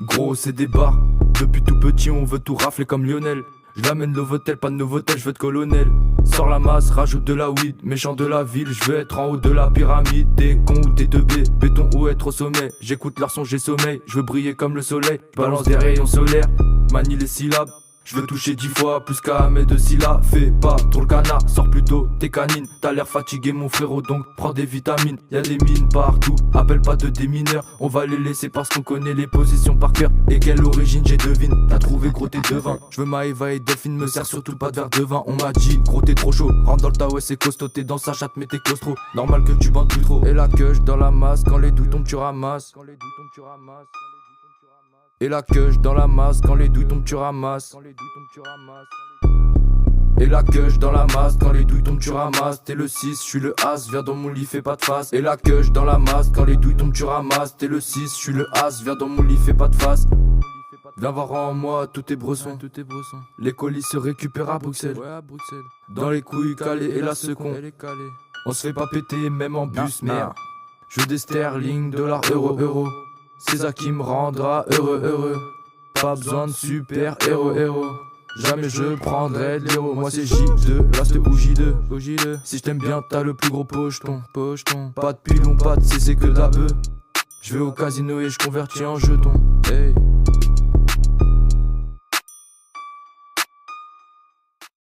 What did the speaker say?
Gros c'est des bars, depuis tout petit on veut tout rafler comme Lionel. Je l'amène Novotel, pas de Novotel, je veux être colonel. Sors la masse, rajoute de la weed, méchant de la ville, je veux être en haut de la pyramide. T'es con ou t'es 2B, béton ou être au sommet. J'écoute leur son, j'ai sommeil, je veux briller comme le soleil. Balance des rayons solaires, manie les syllabes. Je veux toucher 10 fois plus qu'à mes 2 syllabes. Fais pas trop le canard, sors plutôt tes canines. T'as l'air fatigué mon frérot donc prends des vitamines. Y'a des mines partout, appelle pas de démineurs. On va les laisser parce qu'on connaît les positions par cœur. Et quelle origine j'ai devine, t'as trouvé gros t'es devin. Je veux Maëva et Delphine, me sert surtout pas de verre de vin. On m'a dit gros t'es trop chaud, rentre dans le tas ouais c'est costaud. T'es dans sa chatte mais t'es claustro, normal que tu bandes plus trop. Et la queue dans la masse, quand les douilles tombent tu ramasses. Et la queue dans la masse, quand les douilles tombent tu ramasses. Et la queue dans la masse, quand les douilles tombent tu ramasses. T'es le 6, je suis le As, viens dans mon lit fais pas de face. Et la queue dans la masse, quand les douilles tombent tu ramasses. T'es le 6, je suis le As, viens dans mon lit fais pas de face. Viens voir en moi tous tes bressons. Les colis se récupèrent à Bruxelles. Dans les couilles calées et la second. On se fait pas péter même en bus, merde. Je veux des sterling, dollars, euros. C'est ça qui me rendra heureux. Pas besoin de super héros. Jamais je prendrai de l'héros. Moi c'est J2, Last ou J2. Si je t'aime bien t'as le plus gros pocheton. Pas de pilon, pas de c'est que de la beuh. Je vais au casino et je convertis en jetons. Hey.